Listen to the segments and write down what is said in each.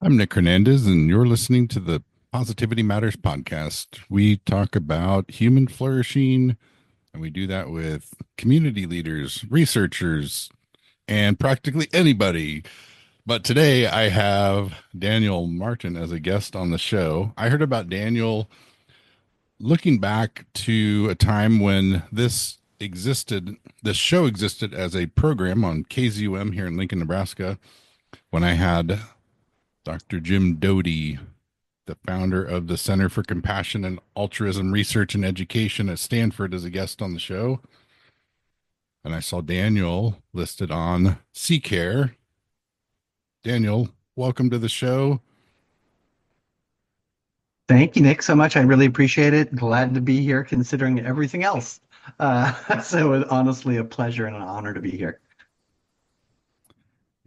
I'm Nick Hernandez, and you're listening to the Positivity Matters podcast. We talk about human flourishing, and we do that with community leaders, researchers, and practically anybody. But today I have Daniel Martin as a guest on the show. I heard about Daniel looking back to a time when this show existed as a program on KZUM here in Lincoln, Nebraska, when I had Dr. Jim Doty, the founder of the Center for Compassion and Altruism Research and Education at Stanford, as a guest on the show. And I saw Daniel listed on CCARE. Daniel, welcome to the show. Thank you, Nick, so much. I really appreciate it. Glad to be here considering everything else. So it's honestly a pleasure and an honor to be here.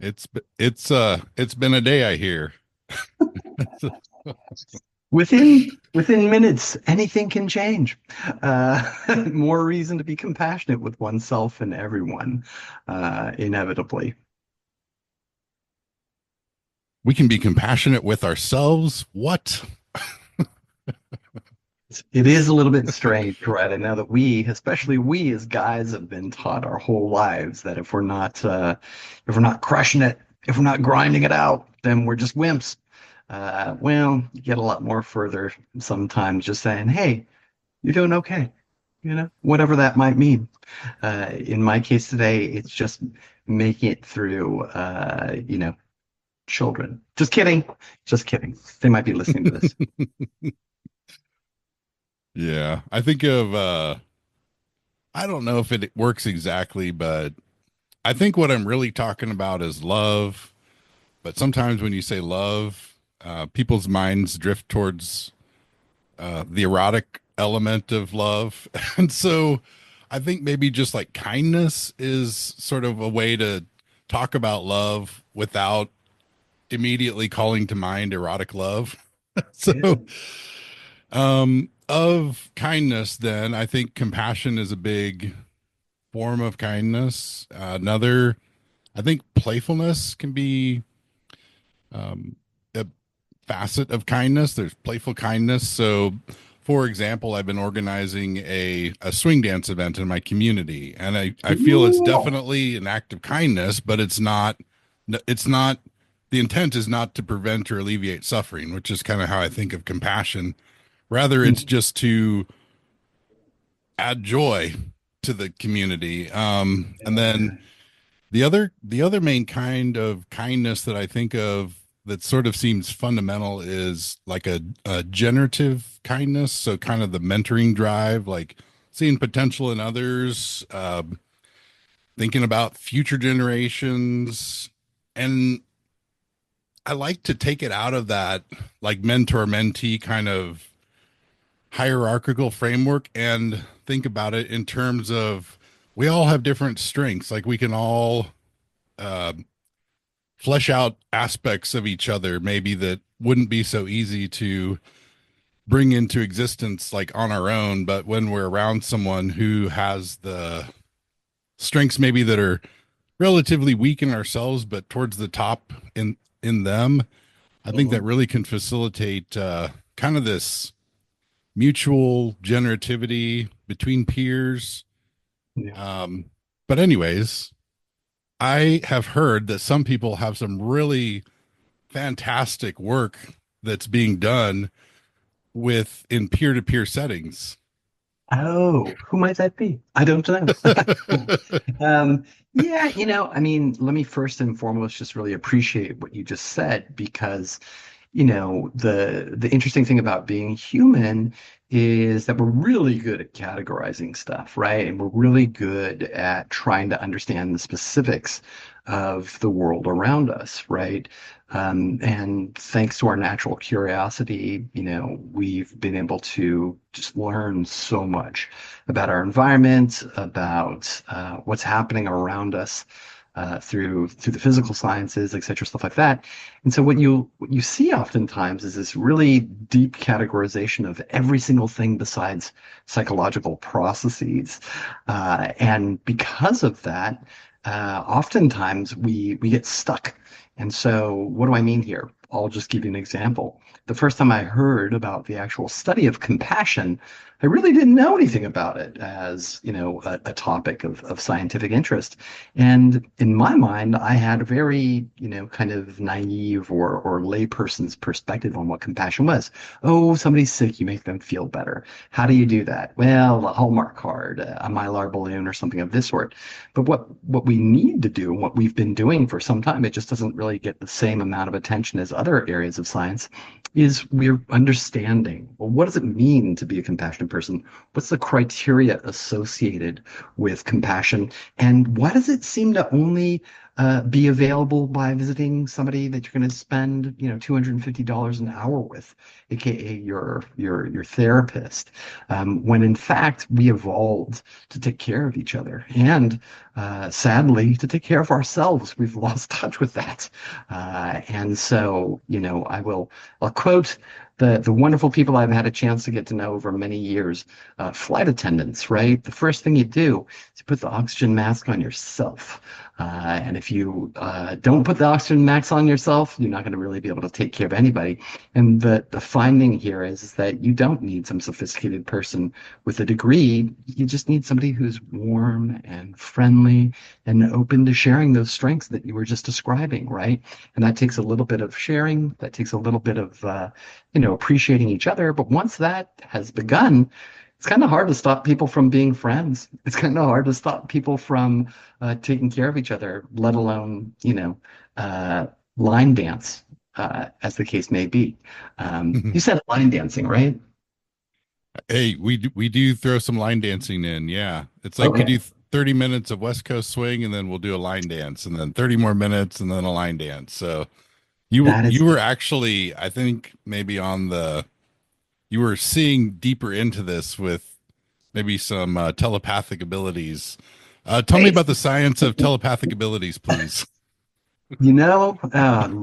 It's been a day, I hear. Within minutes, anything can change. More reason to be compassionate with oneself and everyone, inevitably. We can be compassionate with ourselves. What? It is a little bit strange, right? I know that especially we as guys, have been taught our whole lives that if we're not crushing it, if we're not grinding it out, then we're just wimps. Well, you get a lot more further sometimes just saying, "Hey, you're doing okay," whatever that might mean. In my case today, it's just making it through, children. Just kidding. Just kidding. They might be listening to this. Yeah, I think of I don't know if it works exactly, but I think what I'm really talking about is love. But sometimes when you say love, people's minds drift towards the erotic element of love. And so I think maybe just like kindness is sort of a way to talk about love without immediately calling to mind erotic love. Yeah. So, of kindness, then I think compassion is a big form of kindness. Another, I think playfulness can be a facet of kindness. There's playful kindness. So, for example, I've been organizing a swing dance event in my community, and I feel it's Ooh. definitely an act of kindness, but it's not the intent is not to prevent or alleviate suffering, which is kind of how I think of compassion. Rather, it's just to add joy to the community. And Yeah. then the other main kind of kindness that I think of that sort of seems fundamental is like a generative kindness. So kind of the mentoring drive, like seeing potential in others, thinking about future generations. And I like to take it out of that like mentor mentee kind of hierarchical framework and think about it in terms of we all have different strengths. Like we can all uh, flesh out aspects of each other, maybe that wouldn't be so easy to bring into existence like on our own. But when we're around someone who has the strengths maybe that are relatively weak in ourselves, but towards the top in them, I think that Mhm. really can facilitate kind of this mutual generativity between peers. Yeah. Um, but anyways, I have heard that some people have some really fantastic work that's being done with in peer-to-peer settings. Oh, who might that be? I don't know. Um, yeah, I mean, let me first and foremost just really appreciate what you just said because, the interesting thing about being human is that we're really good at categorizing stuff, right? And we're really good at trying to understand the specifics of the world around us, right? And thanks to our natural curiosity, we've been able to just learn so much about our environment, about what's happening around us through the physical sciences, et cetera, stuff like that. And so what you see oftentimes is this really deep categorization of every single thing besides psychological processes. And because of that, oftentimes we get stuck. And so what do I mean here? I'll just give you an example. The first time I heard about the actual study of compassion, I really didn't know anything about it as, a topic of scientific interest. And in my mind, I had a very, kind of naive or layperson's perspective on what compassion was. Oh, somebody's sick, you make them feel better. How do you do that? Well, a Hallmark card, a Mylar balloon, or something of this sort. But what we need to do, and what we've been doing for some time, it just doesn't really get the same amount of attention as other areas of science, is we're understanding, well, what does it mean to be a compassionate person? What's the criteria associated with compassion? And why does it seem to only be available by visiting somebody that you're going to spend, $250 an hour with, aka your therapist, when in fact we evolved to take care of each other and sadly to take care of ourselves. We've lost touch with that, and so I'll quote the wonderful people I've had a chance to get to know over many years. Flight attendants, right? The first thing you do is you put the oxygen mask on yourself. And if you don't put the oxygen mask on yourself, you're not going to really be able to take care of anybody. And the finding here is that you don't need some sophisticated person with a degree. You just need somebody who's warm and friendly and open to sharing those strengths that you were just describing, right? And that takes a little bit of sharing. That takes a little bit of appreciating each other. But once that has begun, it's kind of hard to stop people from being friends. It's kind of hard to stop people from taking care of each other, let alone, line dance, as the case may be. You said line dancing, right? Hey, we do throw some line dancing in. Yeah. It's like we Okay, do 30 minutes of West Coast swing and then we'll do a line dance and then 30 more minutes and then a line dance. So you that is you were actually, I think, maybe you were seeing deeper into this with maybe some telepathic abilities. Tell me great. about the science of telepathic abilities, please. Oh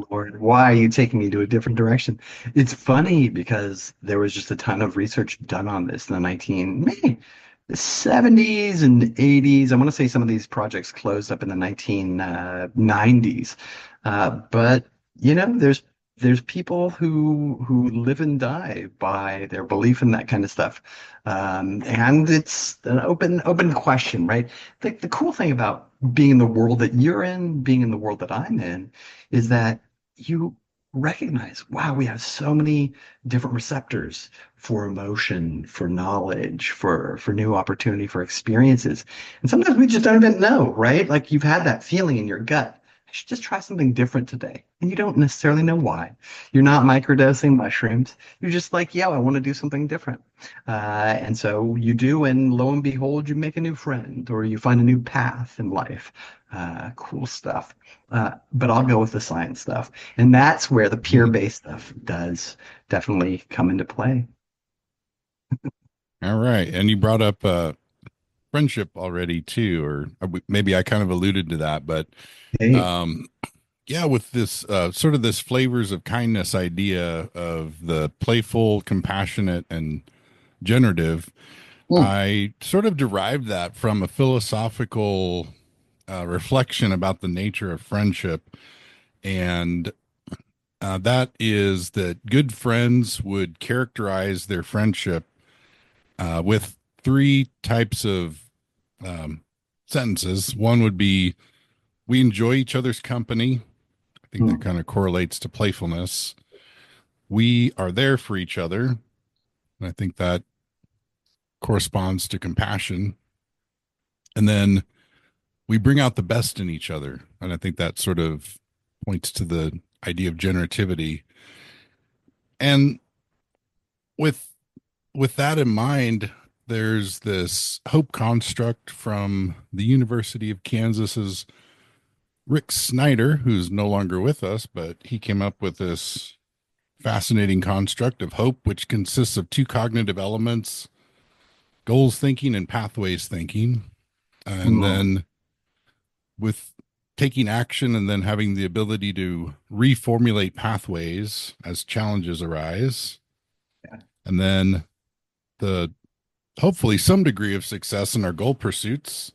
Lord, why are you taking me to a different direction? It's funny because there was just a ton of research done on this in the maybe the 70s and 80s. I want to say some of these projects closed up in the 1990s. But there's people who live and die by their belief in that kind of stuff. And it's an open question, right? The cool thing about being in the world that you're in, being in the world that I'm in, is that you recognize, wow, we have so many different receptors for emotion, for knowledge, for new opportunity, for experiences. And sometimes we just don't even know, right? Like you've had that feeling in your gut. I should just try something different today. And you don't necessarily know why. You're not microdosing mushrooms. You're just like, yeah, I want to do something different. And so you do, and lo and behold, you make a new friend or you find a new path in life. Cool stuff. But I'll go with the science stuff. And that's where the peer-based stuff does definitely come into play. All right. And you brought up friendship already too, or maybe I kind of alluded to that, but Hey. um, yeah, with this sort of this flavors of kindness idea of the playful, compassionate, and generative, Hmm. I sort of derived that from a philosophical reflection about the nature of friendship. And that is that good friends would characterize their friendship with three types of um, sentences. One would be, we enjoy each other's company. I think that Hmm. kind of correlates to playfulness. We are there for each other. And I think that corresponds to compassion. And then we bring out the best in each other. And I think that sort of points to the idea of generativity. And with that in mind, there's this hope construct from the University of Kansas's Rick Snyder, who's no longer with us, but he came up with this fascinating construct of hope, which consists of two cognitive elements: goals thinking and pathways thinking. And Hmm. then with taking action and then having the ability to reformulate pathways as challenges arise. And then the hopefully some degree of success in our goal pursuits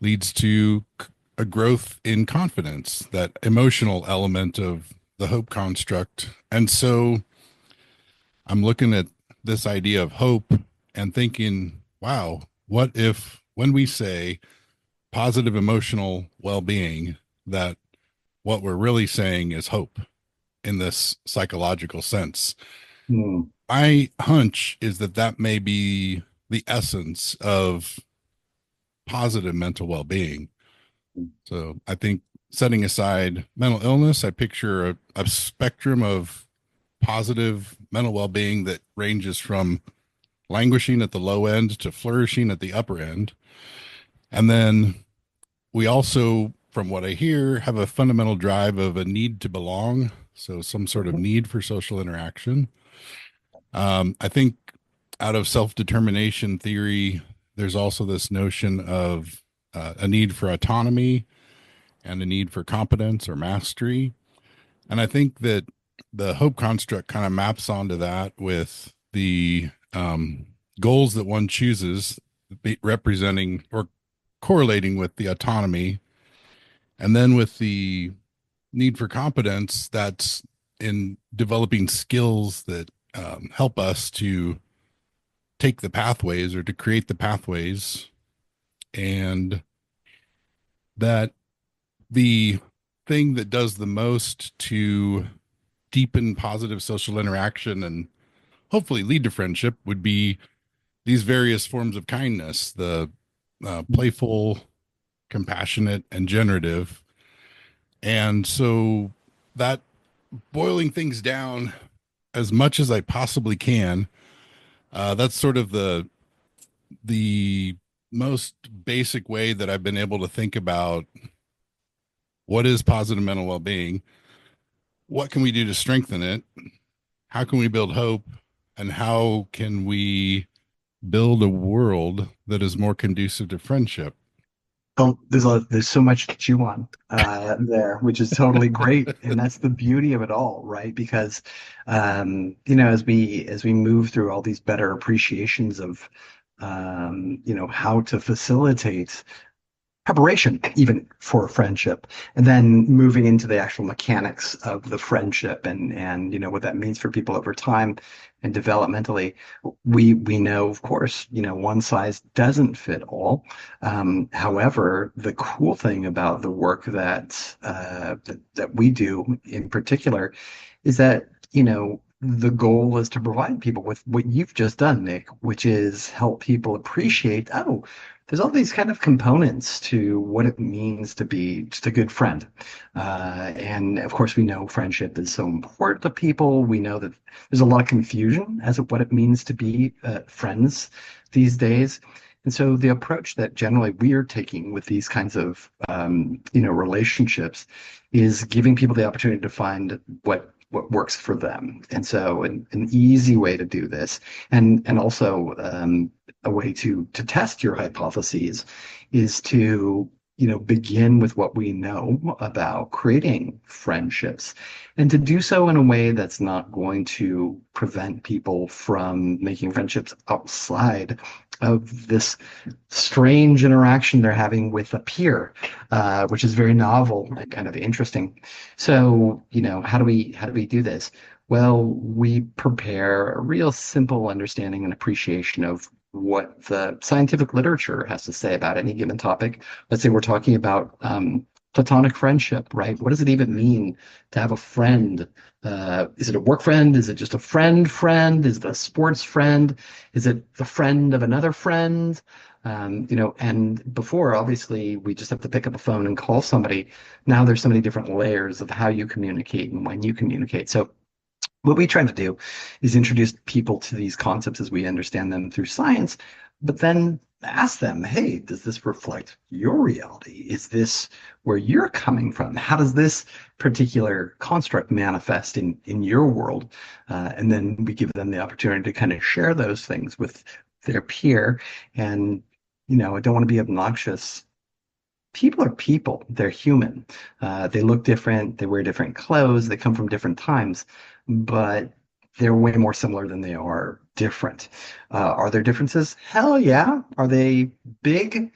leads to a growth in confidence, that emotional element of the hope construct. And so I'm looking at this idea of hope and thinking, wow, what if when we say positive emotional well-being, that what we're really saying is hope in this psychological sense? Hmm. My hunch is that that may be the essence of positive mental well-being. So I think, setting aside mental illness, I picture a spectrum of positive mental well-being that ranges from languishing at the low end to flourishing at the upper end. And then we also, from what I hear, have a fundamental drive of a need to belong. So some sort of need for social interaction. I think out of self-determination theory, there's also this notion of a need for autonomy and a need for competence or mastery. And I think that the hope construct kind of maps onto that with the goals that one chooses, representing or correlating with the autonomy, and then with the need for competence, that's in developing skills that help us to take the pathways or to create the pathways, and that the thing that does the most to deepen positive social interaction and hopefully lead to friendship would be these various forms of kindness, the playful, compassionate, and generative. And so that, boiling things down as much as I possibly can, that's sort of the most basic way that I've been able to think about what is positive mental well-being, what can we do to strengthen it, how can we build hope, and how can we build a world that is more conducive to friendship. Oh, there's so much to chew on there, which is totally great, and that's the beauty of it all, right? Because as we move through all these better appreciations of how to facilitate preparation even for a friendship, and then moving into the actual mechanics of the friendship, and what that means for people over time and developmentally. We know, of course, one size doesn't fit all. However, the cool thing about the work that we do in particular is that the goal is to provide people with what you've just done, Nick, which is help people appreciate, oh, there's all these kind of components to what it means to be just a good friend. And of course, we know friendship is so important to people. We know that there's a lot of confusion as of what it means to be friends these days. And so the approach that generally we are taking with these kinds of relationships is giving people the opportunity to find what works for them. And so an easy way to do this, and also a way to test your hypotheses, is to begin with what we know about creating friendships, and to do so in a way that's not going to prevent people from making friendships outside of this strange interaction they're having with a peer, which is very novel and kind of interesting. So, how do we do this? Well, we prepare a real simple understanding and appreciation of what the scientific literature has to say about any given topic. Let's say we're talking about platonic friendship, right? What does it even mean to have a friend? Is it a work friend? Is it just a friend? Is it a sports friend? Is it the friend of another friend? And before, obviously, we just have to pick up a phone and call somebody. Now there's so many different layers of how you communicate and when you communicate. So what we try to do is introduce people to these concepts as we understand them through science, but then ask them, hey, does this reflect your reality? Is this where you're coming from? How does this particular construct manifest in your world? And then we give them the opportunity to kind of share those things with their peer. And, I don't want to be obnoxious. People are people. They're human. They look different. They wear different clothes. They come from different times, but they're way more similar than they are different. Are there differences? Hell yeah. Are they big?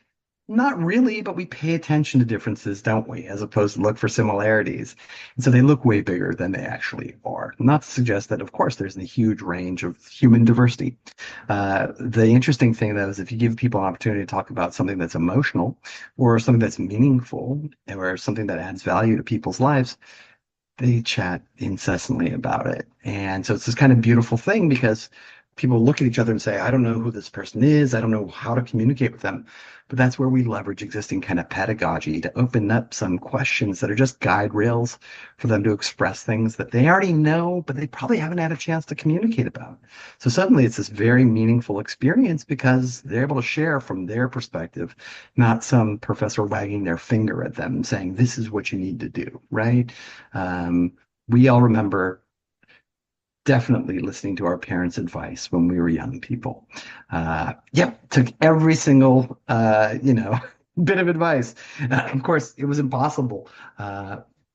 Not really, but we pay attention to differences, don't we? As opposed to look for similarities. And so they look way bigger than they actually are. Not to suggest that, of course, there's a huge range of human diversity. The interesting thing, though, is if you give people an opportunity to talk about something that's emotional or something that's meaningful or something that adds value to people's lives, they chat incessantly about it. And so it's this kind of beautiful thing because people look at each other and say, I don't know who this person is. I don't know how to communicate with them. But that's where we leverage existing kind of pedagogy to open up some questions that are just guide rails for them to express things that they already know, but they probably haven't had a chance to communicate about. So suddenly it's this very meaningful experience because they're able to share from their perspective, not some professor wagging their finger at them saying, this is what you need to do, right? Um, we all remember definitely listening to our parents' advice when we were young people. Yep, took every single bit of advice. Of course, it was impossible.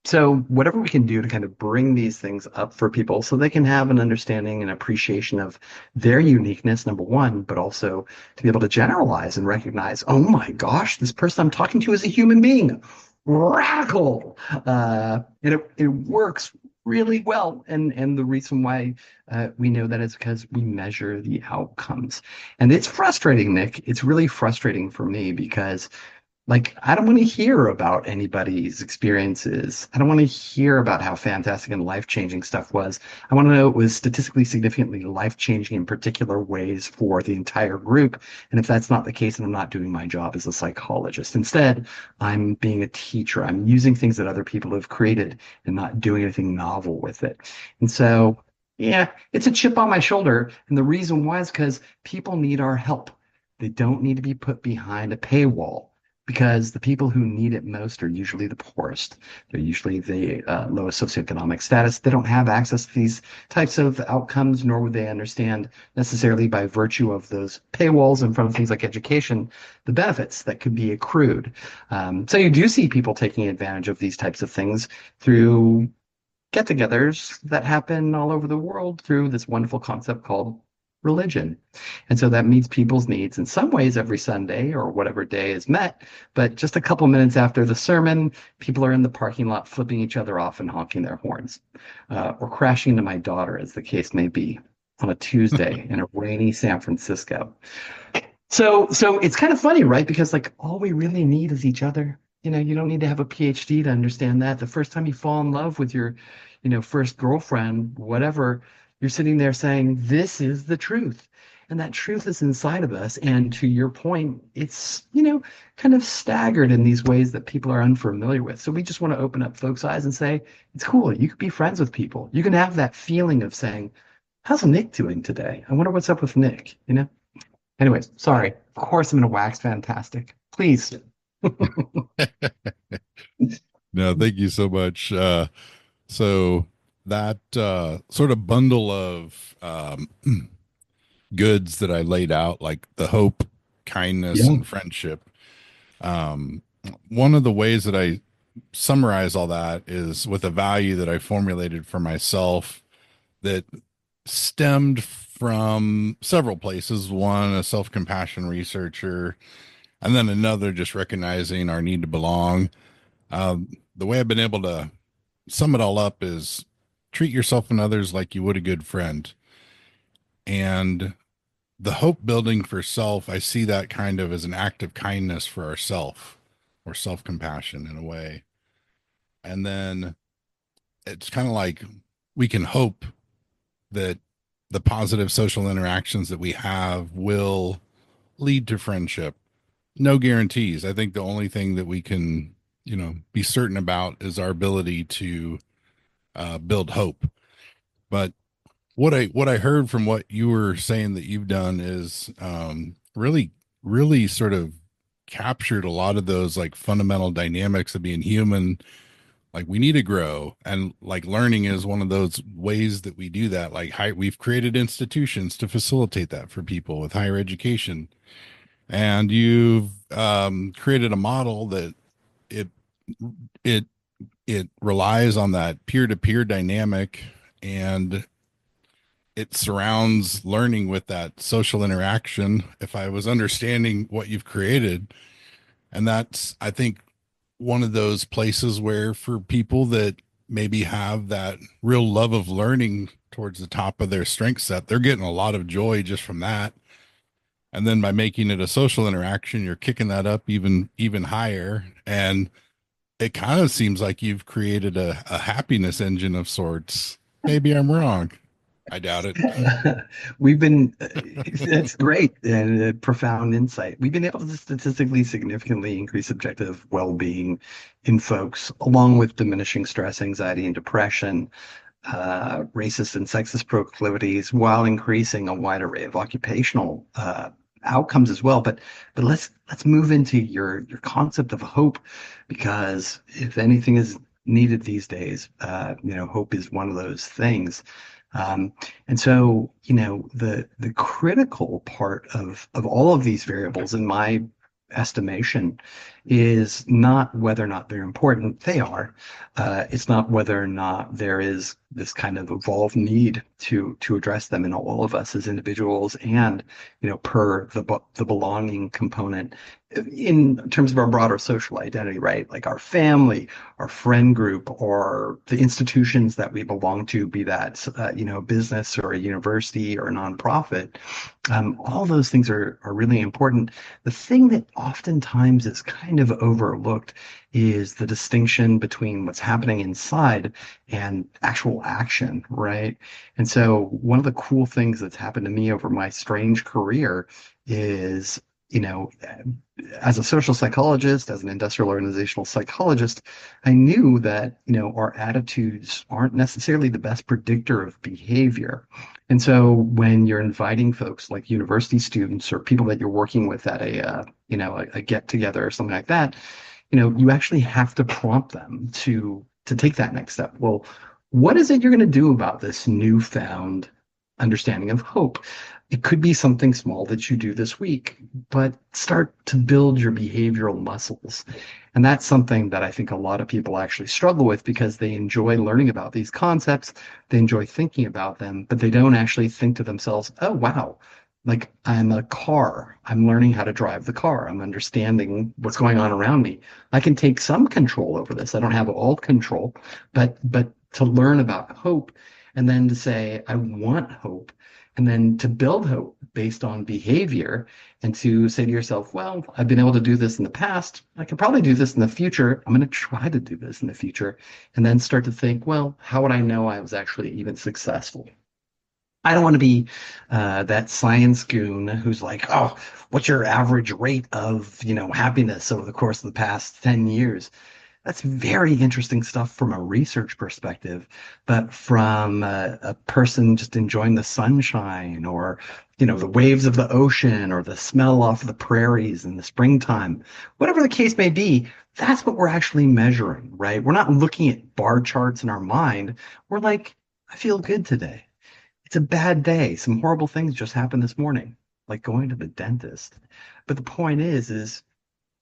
So whatever we can do to kind of bring these things up for people so they can have an understanding and appreciation of their uniqueness, number one, but also to be able to generalize and recognize, oh my gosh, this person I'm talking to is a human being. Radical. And it works really well. And the reason why we know that is because we measure the outcomes. And it's frustrating, Nick. It's really frustrating for me because like, I don't want to hear about anybody's experiences. I don't want to hear about how fantastic and life-changing stuff was. I want to know it was statistically significantly life-changing in particular ways for the entire group. And if that's not the case, then I'm not doing my job as a psychologist. Instead, I'm being a teacher. I'm using things that other people have created and not doing anything novel with it. And so, yeah, it's a chip on my shoulder. And the reason why is because people need our help. They don't need to be put behind a paywall because the people who need it most are usually the poorest. They're usually the lowest socioeconomic status. They don't have access to these types of outcomes, nor would they understand necessarily by virtue of those paywalls in front of things like education, the benefits that could be accrued. So you do see people taking advantage of these types of things through get-togethers that happen all over the world through this wonderful concept called religion. And so that meets people's needs in some ways every Sunday or whatever day is met. But just a couple minutes after the sermon, people are in the parking lot flipping each other off and honking their horns, or crashing into my daughter, as the case may be, on a Tuesday in a rainy San Francisco. So it's kind of funny, right? Because like all we really need is each other. You don't need to have a PhD to understand that. The first time you fall in love with your, first girlfriend, whatever, you're sitting there saying, this is the truth. And that truth is inside of us. And to your point, it's, kind of staggered in these ways that people are unfamiliar with. So we just want to open up folks' eyes and say, it's cool. You could be friends with people. You can have that feeling of saying, how's Nick doing today? I wonder what's up with Nick. Anyways, sorry. Of course I'm gonna wax fantastic. Please. No, thank you so much. So that sort of bundle of goods that I laid out, like the hope, kindness, Yeah. and friendship. Um, One of the ways that I summarize all that is with a value that I formulated for myself that stemmed from several places. One, a self compassion researcher, and then another, just recognizing our need to belong. The way I've been able to sum it all up is treat yourself and others like you would a good friend. And the hope building for self, I see that kind of as an act of kindness for ourself or self compassion in a way. And then it's kind of like we can hope that the positive social interactions that we have will lead to friendship. No guarantees. I think the only thing that we can, be certain about is our ability to build hope. But what I heard from what you were saying that you've done is really sort of captured a lot of those like fundamental dynamics of being human. Like we need to grow, and like learning is one of those ways that we do that. Like we've created institutions to facilitate that for people with higher education, and you've created a model that it it it relies on that peer-to-peer dynamic, and it surrounds learning with that social interaction. If I was understanding what you've created, And that's, I think, one of those places where for people that maybe have that real love of learning towards the top of their strength set, they're getting a lot of joy just from that. And then by making it a social interaction, you're kicking that up even higher. And it kind of seems like you've created a happiness engine of sorts. Maybe I'm wrong. I doubt it. We've been, that's great and a profound insight. We've been able to statistically significantly increase subjective well-being in folks, along with diminishing stress, anxiety, and depression, racist and sexist proclivities, while increasing a wide array of occupational outcomes as well. But let's move into your concept of hope, because if anything is needed these days, hope is one of those things. Um, and so, the critical part of all of these variables, in my estimation, is not whether or not they're important. They are. It's not whether or not there is this kind of evolved need to address them in all of us as individuals, and per the belonging component in terms of our broader social identity, right? Like our family, our friend group, or the institutions that we belong to, be that business or a university or a nonprofit. All those things are really important. The thing that oftentimes is kind of overlooked is the distinction between what's happening inside and actual action, right? And so one of the cool things that's happened to me over my strange career is, as a social psychologist, as an industrial organizational psychologist, I knew that, our attitudes aren't necessarily the best predictor of behavior. And so when you're inviting folks like university students or people that you're working with at a get together or something like that, you actually have to prompt them to take that next step. Well, what is it you're going to do about this newfound understanding of hope? It could be something small that you do this week, but start to build your behavioral muscles. And that's something that I think a lot of people actually struggle with, because they enjoy learning about these concepts, they enjoy thinking about them, but they don't actually think to themselves, oh, wow, like I'm a car. I'm learning how to drive the car. I'm understanding what's going on around me. I can take some control over this. I don't have all control, but to learn about hope, and then to say, I want hope, and then to build hope based on behavior, and to say to yourself, well, I've been able to do this in the past. I can probably do this in the future. I'm going to try to do this in the future. And then start to think, well, how would I know I was actually even successful? I don't want to be that science goon who's like, oh, what's your average rate of, happiness over the course of the past 10 years? That's very interesting stuff from a research perspective, but from a person just enjoying the sunshine, or, the waves of the ocean, or the smell off the prairies in the springtime, whatever the case may be, that's what we're actually measuring, right? We're not looking at bar charts in our mind. We're like, I feel good today. It's a bad day. Some horrible things just happened this morning, like going to the dentist. But the point is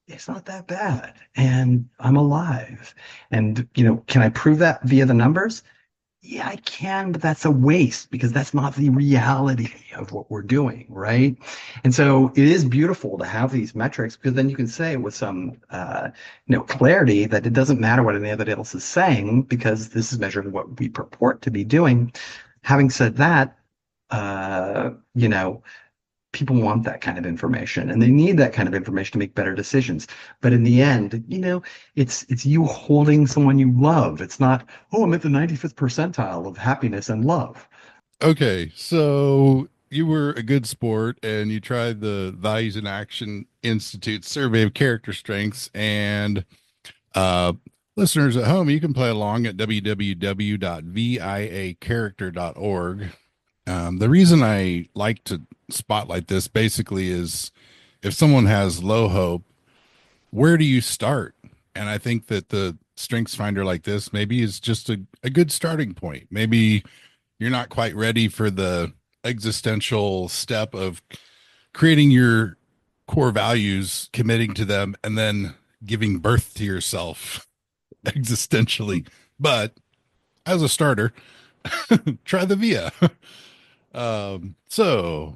it's not that bad, and I'm alive. And, can I prove that via the numbers? Yeah, I can, but that's a waste, because that's not the reality of what we're doing, right? And so it is beautiful to have these metrics, because then you can say with some, clarity, that it doesn't matter what anybody else is saying, because this is measuring what we purport to be doing. Having said that, uh, you know, people want that kind of information, and they need that kind of information to make better decisions. But in the end, it's you holding someone you love. It's not, oh, I'm at the 95th percentile of happiness and love. Okay, so you were a good sport and you tried the Values in Action Institute survey of character strengths. And uh, listeners at home, you can play along at www.viacharacter.org. The reason I like to spotlight this basically is if someone has low hope, where do you start? And I think that the strengths finder like this maybe is just a good starting point. Maybe you're not quite ready for the existential step of creating your core values, committing to them, and then giving birth to yourself existentially. But as a starter, try the VIA. So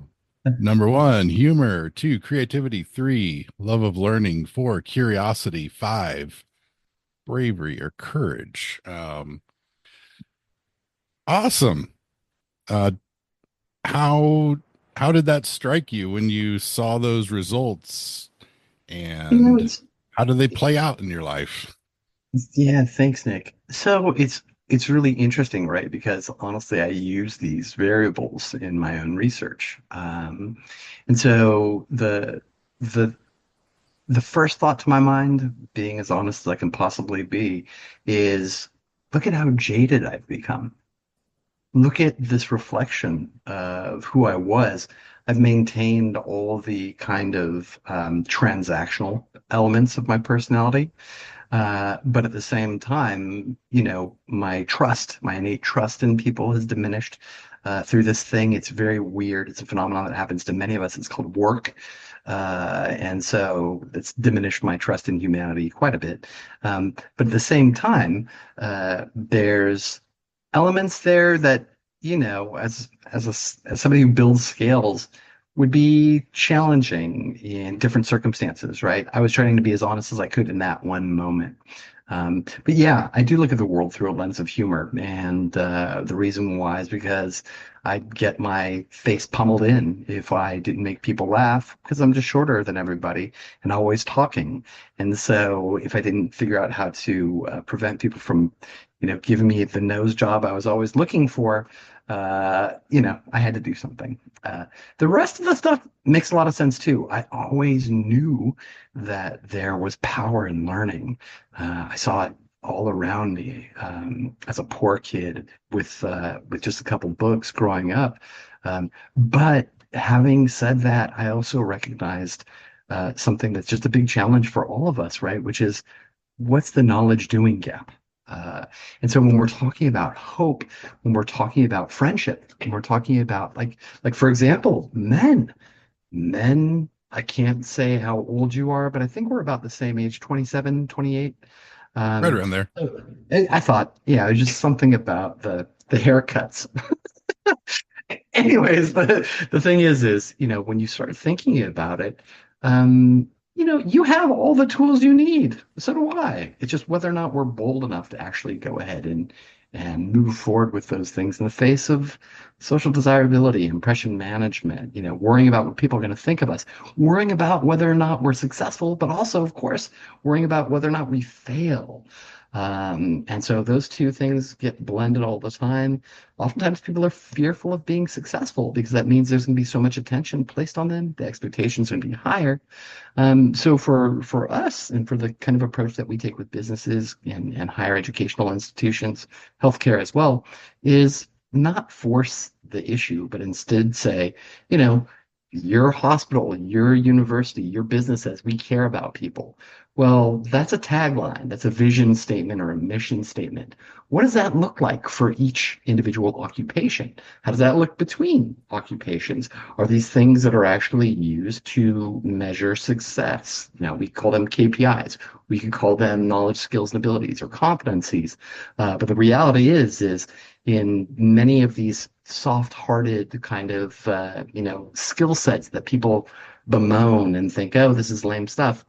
Number one, humor. Two, creativity. Three, love of learning. Four, curiosity. Five, bravery or courage. Awesome. Uh, how how did that strike you when you saw those results, You know, and how do they play out in your life? yeah, thanks, Nick. So it's really interesting, right? Because honestly, I use these variables in my own research. And so the the first thought to my mind, being as honest as I can possibly be, is look at how jaded I've become. Look at this reflection of who I was. I've maintained all the kind of transactional elements of my personality. But at the same time, my trust, my innate trust in people has diminished through this thing. It's very weird. It's a phenomenon that happens to many of us. It's called work. And so it's diminished my trust in humanity quite a bit. But at the same time, there's elements there that, as somebody who builds scales, would be challenging in different circumstances, right? I was trying to be as honest as I could in that one moment. But yeah, I do look at the world through a lens of humor. And the reason why is because I'd get my face pummeled in if I didn't make people laugh because I'm just shorter than everybody and always talking. And so if I didn't figure out how to prevent people from, giving me the nose job I was always looking for, I had to do something. The rest of the stuff makes a lot of sense too. I always knew that there was power in learning. I saw it all around me as a poor kid with just a couple books growing up. But having said that, I also recognized something that's just a big challenge for all of us, right? Which is what's the knowledge doing gap? Uh, and so when we're talking about hope, when we're talking about friendship, when we're talking about like for example, men, I can't say how old you are, but I think we're about the same age, 27, 28. Right Um, around there. I thought, yeah, it was just something about the haircuts. Anyways, the thing is, when you start thinking about it, you have all the tools you need. So do I. It's just whether or not we're bold enough to actually go ahead and move forward with those things in the face of social desirability, impression management, worrying about what people are going to think of us, worrying about whether or not we're successful, but also, of course, worrying about whether or not we fail. And so those two things get blended all the time. Oftentimes people are fearful of being successful because that means there's going to be so much attention placed on them. The expectations are going to be higher. So for us and for the kind of approach that we take with businesses and higher educational institutions, healthcare as well, is not force the issue, but instead say, you know, your hospital, your university, your business says we care about people. Well, that's a tagline, that's a vision statement or a mission statement. What does that look like for each individual occupation? How does that look between occupations? Are these things that are actually used to measure success? Now, we call them KPIs. We could call them knowledge, skills, and abilities or competencies. But the reality is in many of these soft-hearted kind of, skill sets that people bemoan and think, oh, this is lame stuff.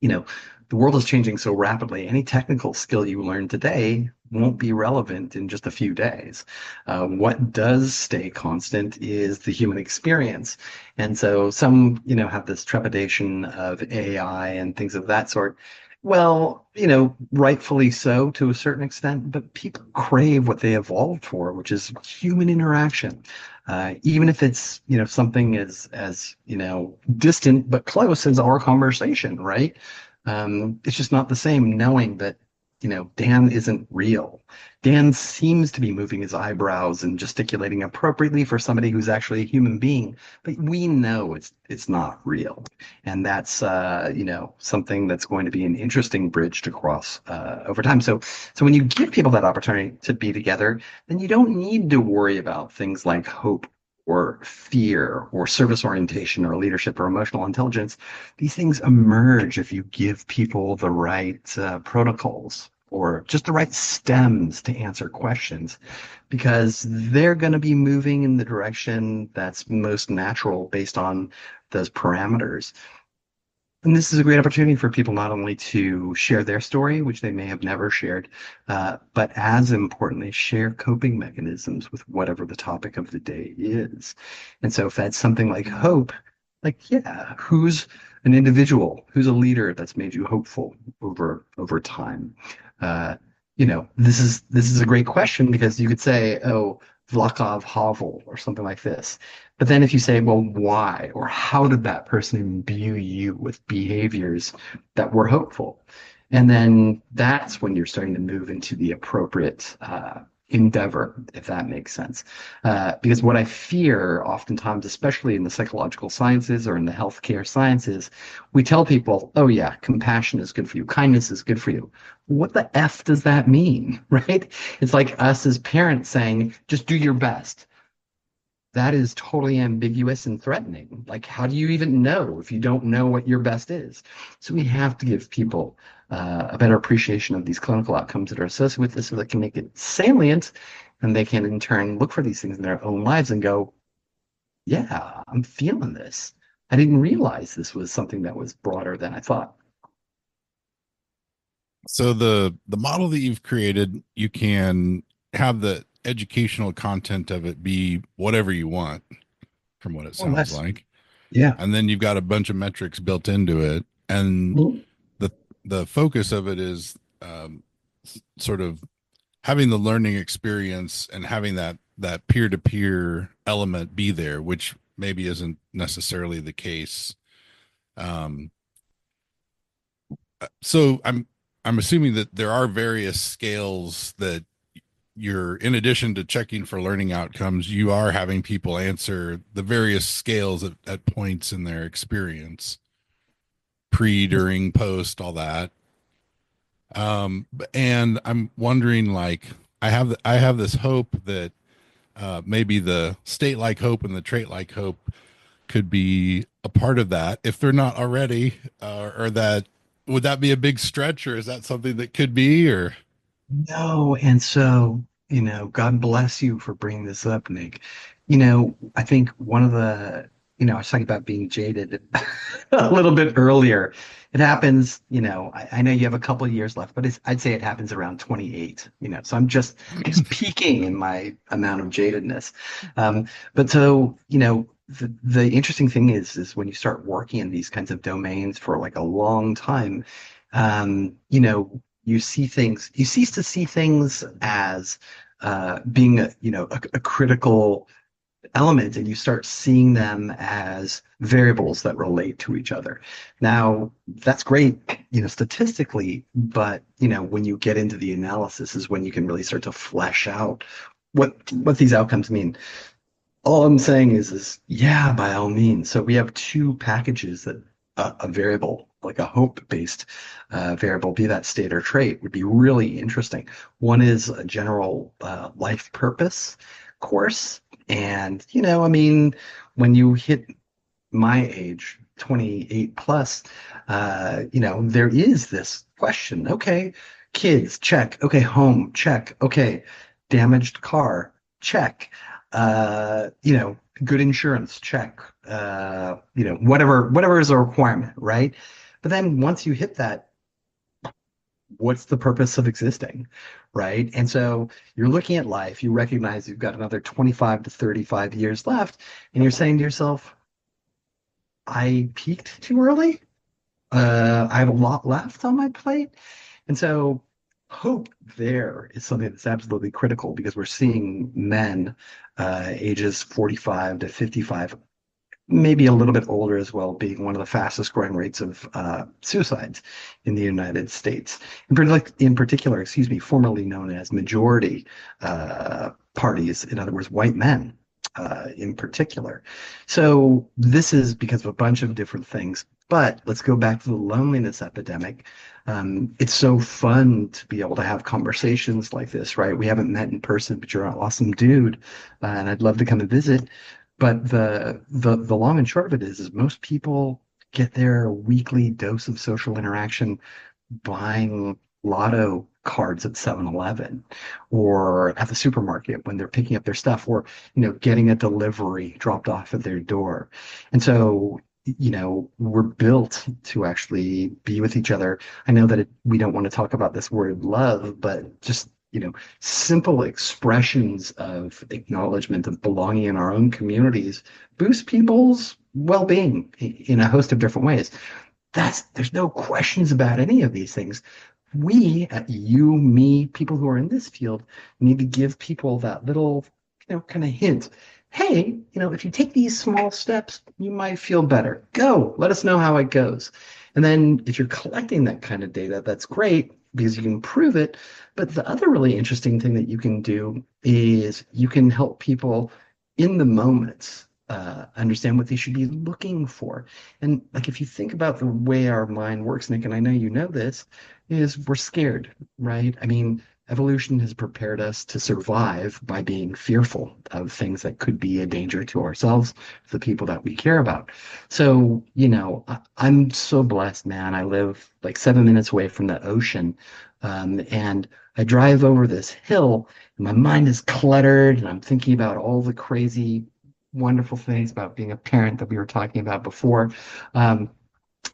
you know, the world is changing so rapidly. Any technical skill you learn today won't be relevant in just a few days. What does stay constant is the human experience. And so some, have this trepidation of AI and things of that sort. Well, rightfully so to a certain extent, but people crave what they evolved for, which is human interaction. Even if it's, something distant but close as our conversation, right? It's just not the same knowing that, Dan isn't real. Dan seems to be moving his eyebrows and gesticulating appropriately for somebody who's actually a human being, but we know it's not real. And that's something that's going to be an interesting bridge to cross over time. So when you give people that opportunity to be together, then you don't need to worry about things like hope or fear or service orientation or leadership or emotional intelligence. These things emerge if you give people the right protocols. or just the right stems to answer questions because they're going to be moving in the direction that's most natural based on those parameters. And this is a great opportunity for people not only to share their story, which they may have never shared, but as importantly, share coping mechanisms with whatever the topic of the day is. And so if that's something like hope, like, yeah, who's an individual, who's a leader that's made you hopeful over time? Uh, this is a great question because you could say, oh, Vlkov Havel or something like this. But then if you say, well, why or how did that person imbue you with behaviors that were hopeful? And then that's when you're starting to move into the appropriate endeavor, if that makes sense. Because what I fear oftentimes, especially in the psychological sciences or in the healthcare sciences, we tell people, oh, yeah, compassion is good for you, kindness is good for you. What the F does that mean, right? It's like us as parents saying, just do your best. That is totally ambiguous and threatening. Like, how do you even know if you don't know what your best is? So we have to give people a better appreciation of these clinical outcomes that are associated with this so that can make it salient and they can in turn look for these things in their own lives and go, yeah, I'm feeling this. I didn't realize this was something that was broader than I thought. So the model that you've created, you can have the educational content of it be whatever you want, from what it More or sounds less. like. Yeah. And then you've got a bunch of metrics built into it. And Mhm. the the focus of it is sort of having the learning experience and having that peer-to-peer element be there, which maybe isn't necessarily the case. Um, so I'm assuming that there are various scales that you're, in addition to checking for learning outcomes, you are having people answer the various scales at points in their experience, pre, during, post, all that. And I'm wondering, like, I have this hope that maybe the state like hope and the trait like hope could be a part of that if they're not already, or that would that be a big stretch, or is that something that could be, or No, and so, God bless you for bringing this up, Nick. I think one of the, I was talking about being jaded a little bit earlier. It happens, I know you have a couple of years left, but I'd say it happens around 28, so I'm just peaking in my amount of jadedness. But so, the interesting thing is when you start working in these kinds of domains for like a long time, you see things, you cease to see things as being a critical element, and you start seeing them as variables that relate to each other. Now, that's great, statistically, but when you get into the analysis is when you can really start to flesh out what these outcomes mean. All I'm saying is yeah, by all means. So we have two packages that a variable, like a hope-based variable, be that state or trait, would be really interesting. One is a general life purpose course. And, I mean, when you hit my age, 28 plus, there is this question. Okay, kids, check. Okay, home, check. Okay, damaged car, check. Good insurance, check. Whatever is a requirement, right? But then once you hit that, what's the purpose of existing, right? And so you're looking at life, you recognize you've got another 25 to 35 years left, and you're saying to yourself, I peaked too early. I have a lot left on my plate. And so hope there is something that's absolutely critical because we're seeing men ages 45 to 55, maybe a little bit older as well, being one of the fastest growing rates of suicides in the United States. In particular, excuse me, formerly known as majority parties, in other words, white men in particular. So this is because of a bunch of different things. But let's go back to the loneliness epidemic. It's so fun to be able to have conversations like this, right? We haven't met in person, but you're an awesome dude, and I'd love to come and visit. But the long and short of it is most people get their weekly dose of social interaction buying lotto cards at 7-Eleven or at the supermarket when they're picking up their stuff or, getting a delivery dropped off at their door. And so, we're built to actually be with each other. I know that we don't want to talk about this word love, but just, simple expressions of acknowledgement of belonging in our own communities boost people's well-being in a host of different ways. There's no questions about any of these things. We, you, me, people who are in this field, need to give people that little, kind of hint. Hey, if you take these small steps, you might feel better. Go, let us know how it goes. And then if you're collecting that kind of data, that's great because you can prove it. But the other really interesting thing that you can do is you can help people in the moments understand what they should be looking for. And like if you think about the way our mind works, Nick, and I know you know this, is we're scared, right? I mean, evolution has prepared us to survive by being fearful of things that could be a danger to ourselves, the people that we care about. So, I'm so blessed, man. I live like 7 minutes away from the ocean. And I drive over this hill, and my mind is cluttered, and I'm thinking about all the crazy, wonderful things about being a parent that we were talking about before. Um,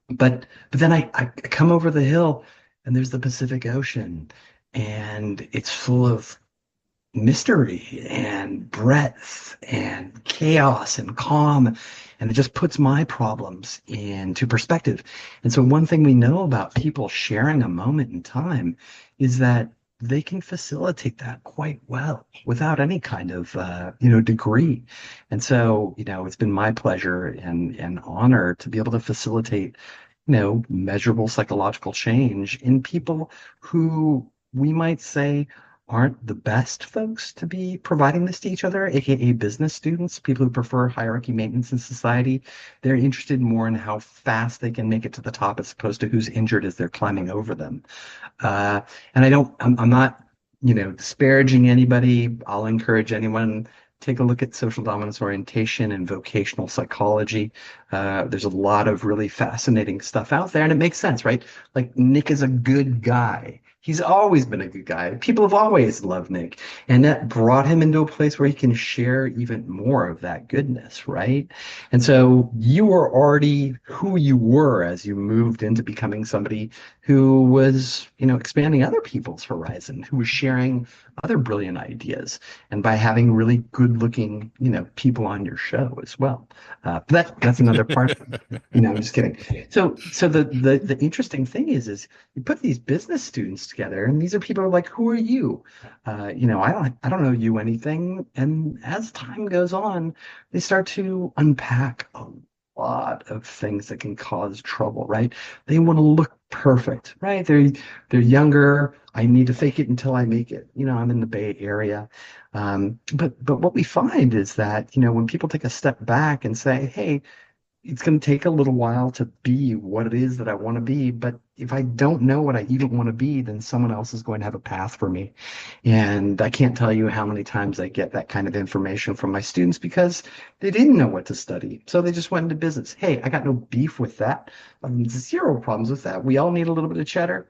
but then I come over the hill and there's the Pacific Ocean and it's full of mystery and breadth and chaos and calm. And it just puts my problems into perspective. And so one thing we know about people sharing a moment in time is that they can facilitate that quite well without any kind of degree. And so, it's been my pleasure and honor to be able to facilitate, measurable psychological change in people who we might say aren't the best folks to be providing this to each other, aka business students, people who prefer hierarchy maintenance in society. They're interested more in how fast they can make it to the top as opposed to who's injured as they're climbing over them. And I'm not, disparaging anybody. I'll encourage anyone take a look at social dominance orientation and vocational psychology. There's a lot of really fascinating stuff out there, and it makes sense, right? Like Nick is a good guy. He's always been a good guy. People have always loved Nick, and that brought him into a place where he can share even more of that goodness, right? And so you were already who you were as you moved into becoming somebody who was, expanding other people's horizon, who was sharing other brilliant ideas, and by having really good-looking, people on your show as well. But that's another part. I'm just kidding. So the interesting thing is you put these business students together, and these are people who are like, who are you? I don't know you anything. And as time goes on, they start to unpack a lot of things that can cause trouble, right? They want to look perfect, right? They're younger. I need to fake it until I make it. I'm in the Bay Area. But what we find is that, when people take a step back and say, hey, it's going to take a little while to be what it is that I want to be. But if I don't know what I even want to be, then someone else is going to have a path for me. And I can't tell you how many times I get that kind of information from my students because they didn't know what to study. So they just went into business. Hey, I got no beef with that. Zero problems with that. We all need a little bit of cheddar.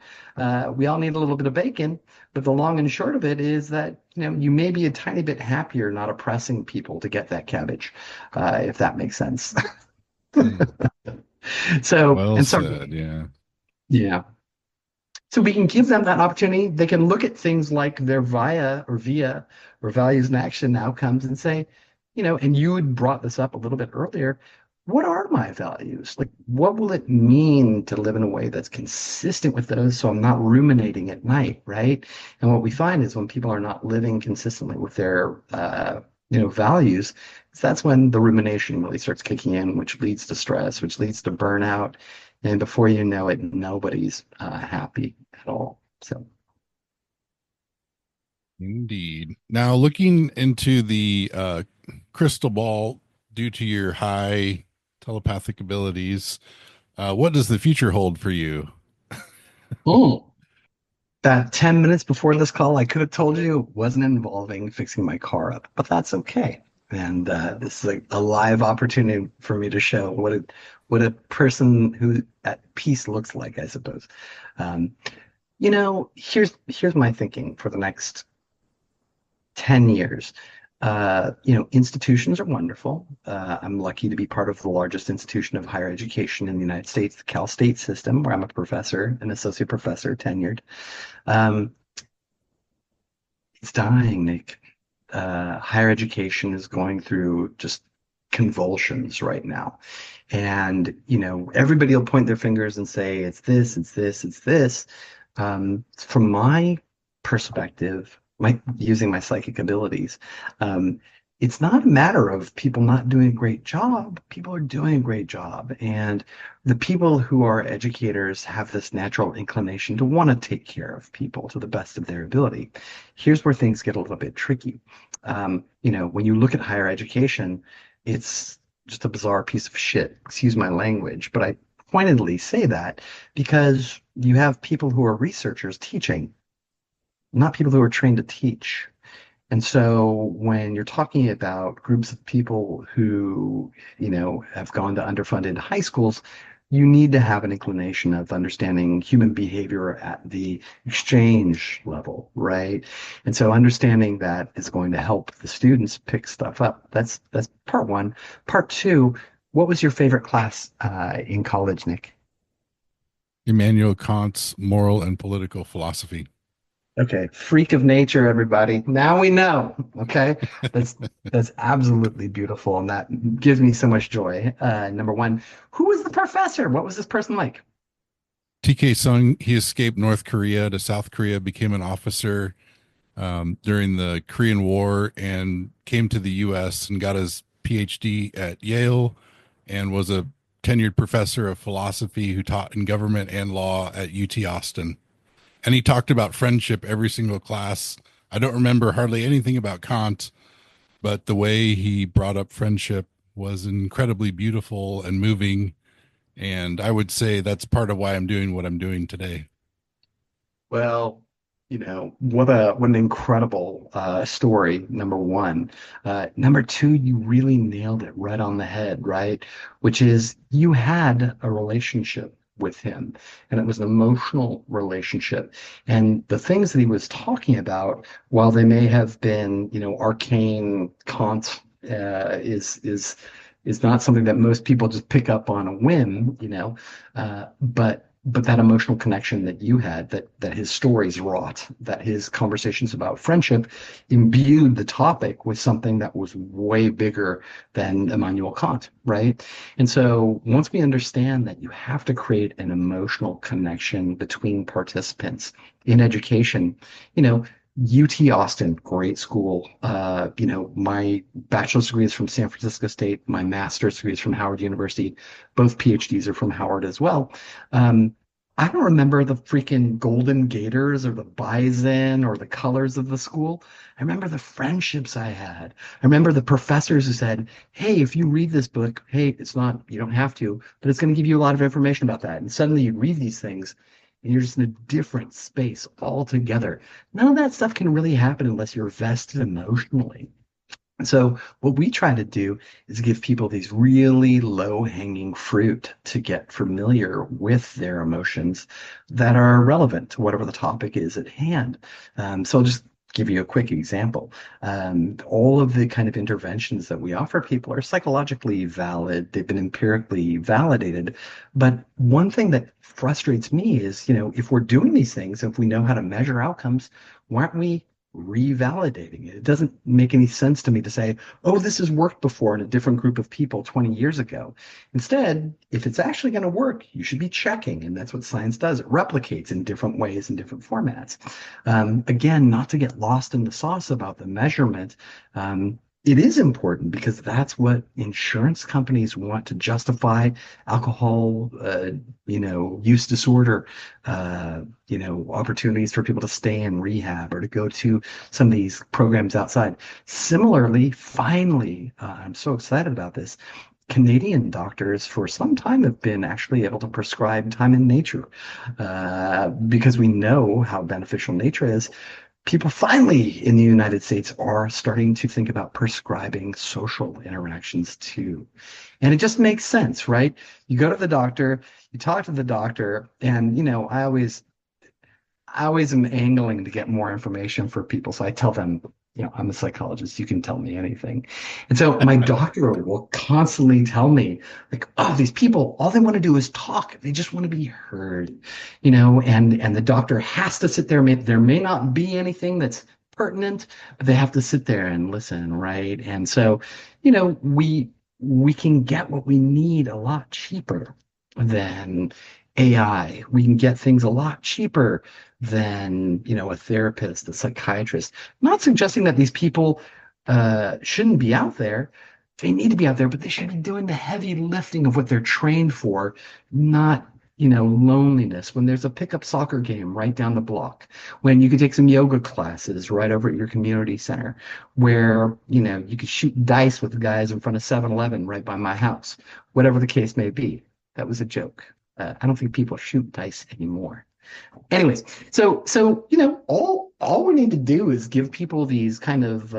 We all need a little bit of bacon. But the long and short of it is that, you may be a tiny bit happier not oppressing people to get that cabbage, if that makes sense. Hmm. So, Well and so, said. Yeah. yeah. So we can give them that opportunity. They can look at things like their VIA or values and action outcomes and say, and you had brought this up a little bit earlier. What are my values? Like, what will it mean to live in a way that's consistent with those so I'm not ruminating at night, right? And what we find is when people are not living consistently with their, values, that's when the rumination really starts kicking in, which leads to stress, which leads to burnout. And before you know it, nobody's happy at all. So, Indeed. Now, looking into the crystal ball, due to your high telepathic abilities, what does the future hold for you? oh, that 10 minutes before this call, I could have told you it wasn't involving fixing my car up, but that's okay. And this is a live opportunity for me to show what a person who at peace looks like, I suppose. Um, Here's my thinking for the next 10 years. Institutions are wonderful. I'm lucky to be part of the largest institution of higher education in the United States, the Cal State system, where I'm a professor, an associate professor, tenured. Um, it's dying, Nick. Higher education is going through just convulsions right now. And, everybody will point their fingers and say, it's this, it's this, it's this. From my perspective, using my psychic abilities, um, it's not a matter of people not doing a great job. People are doing a great job. And the people who are educators have this natural inclination to want to take care of people to the best of their ability. Here's where things get a little bit tricky. When you look at higher education, it's just a bizarre piece of shit. Excuse my language, but I pointedly say that because you have people who are researchers teaching, not people who are trained to teach. And so when you're talking about groups of people who, have gone to underfunded high schools, you need to have an inclination of understanding human behavior at the exchange level, right? And so understanding that is going to help the students pick stuff up. That's part one. Part two, what was your favorite class in college, Nick? Immanuel Kant's moral and political philosophy. Okay, freak of nature, everybody. Now we know. Okay, that's that's absolutely beautiful, and that gives me so much joy. Number one, who was the professor? What was this person like? TK Sung, he escaped North Korea to South Korea, became an officer during the Korean War, and came to the U.S. and got his PhD at Yale, and was a tenured professor of philosophy who taught in government and law at UT Austin. And he talked about friendship every single class. I don't remember hardly anything about Kant, but the way he brought up friendship was incredibly beautiful and moving. And I would say that's part of why I'm doing what I'm doing today. Well, what an incredible story, number one. Number two, you really nailed it right on the head, right? Which is you had a relationship with him, and it was an emotional relationship. And the things that he was talking about, while they may have been, arcane, Kant is not something that most people just pick up on a whim, but that emotional connection that you had, that his stories wrought, that his conversations about friendship imbued the topic with something that was way bigger than Immanuel Kant, right? And so once we understand that you have to create an emotional connection between participants in education, you know, UT Austin, great school. My bachelor's degree is from San Francisco State. My master's degree is from Howard University. Both PhDs are from Howard as well. Um, I don't remember the freaking golden gators or the bison or the colors of the school. I remember the friendships I had. I remember the professors who said, hey, if you read this book, hey, it's not, you don't have to, but it's going to give you a lot of information about that. And suddenly you read these things and you're just in a different space altogether. None of that stuff can really happen unless you're vested emotionally. So what we try to do is give people these really low-hanging fruit to get familiar with their emotions that are relevant to whatever the topic is at hand. So I'll just give you a quick example. All of the kind of interventions that we offer people are psychologically valid. They've been empirically validated. But one thing that frustrates me is, if we're doing these things, if we know how to measure outcomes, why aren't we revalidating it? It doesn't make any sense to me to say, oh, this has worked before in a different group of people 20 years ago. Instead, if it's actually going to work, you should be checking. And that's what science does. It replicates in different ways, in different formats. Again, not to get lost in the sauce about the measurement. It is important because that's what insurance companies want to justify alcohol, use disorder, opportunities for people to stay in rehab or to go to some of these programs outside. Similarly, finally, I'm so excited about this. Canadian doctors for some time have been actually able to prescribe time in nature because we know how beneficial nature is. People finally in the United States are starting to think about prescribing social interactions too. And it just makes sense, right? You go to the doctor, you talk to the doctor, and I always am angling to get more information for people. So I tell them, I'm a psychologist. You can tell me anything. And so my doctor will constantly tell me, like, oh, these people, all they want to do is talk. They just want to be heard, and the doctor has to sit there. There may not be anything that's pertinent, but they have to sit there and listen, right? And so, we can get what we need a lot cheaper than AI. We can get things a lot cheaper than, a therapist, a psychiatrist. Not suggesting that these people shouldn't be out there. They need to be out there, but they should be doing the heavy lifting of what they're trained for, not, loneliness. When there's a pickup soccer game right down the block, when you could take some yoga classes right over at your community center, where, you could shoot dice with the guys in front of 7-Eleven right by my house, whatever the case may be. That was a joke. I don't think people shoot dice anymore. Anyways, so all we need to do is give people these kind of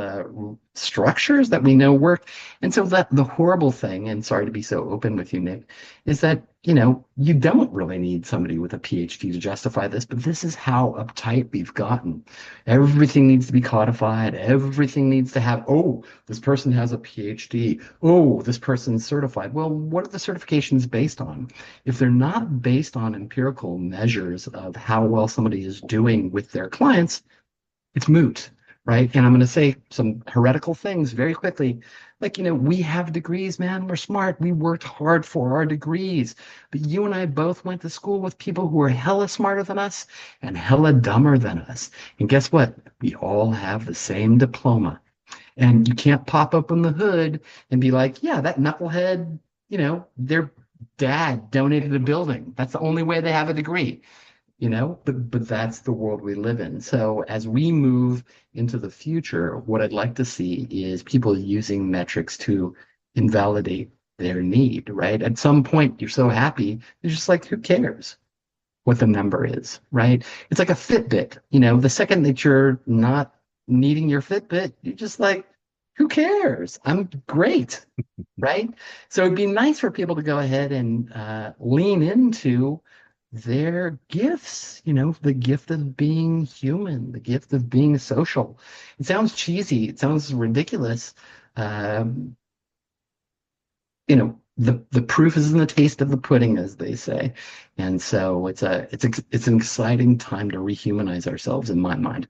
structures that we know work. And so that the horrible thing, and sorry to be so open with you, Nick, is that you don't really need somebody with a PhD to justify this, but this is how uptight we've gotten. Everything needs to be codified. Everything needs to have, oh, this person has a PhD. Oh, this person's certified. Well, what are the certifications based on? If they're not based on empirical measures of how well somebody is doing with their clients, it's moot, right? And I'm going to say some heretical things very quickly. Like, we have degrees, man. We're smart. We worked hard for our degrees. But you and I both went to school with people who were hella smarter than us and hella dumber than us. And guess what? We all have the same diploma. And you can't pop open the hood and be like, yeah, that knucklehead, their dad donated a building. That's the only way they have a degree, but that's the world we live in. So as we move into the future, what I'd like to see is people using metrics to invalidate their need, right? At some point, you're so happy, you're just like, who cares what the number is, right? It's like a Fitbit, the second that you're not needing your Fitbit, you're just like, who cares? I'm great, right? So it'd be nice for people to go ahead and lean into their gifts, the gift of being human, the gift of being social. It sounds cheesy, it sounds ridiculous. Um, the proof is in the taste of the pudding, as they say. And so it's an exciting time to rehumanize ourselves in my mind.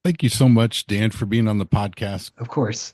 Thank you so much, Dan, for being on the podcast. Of course.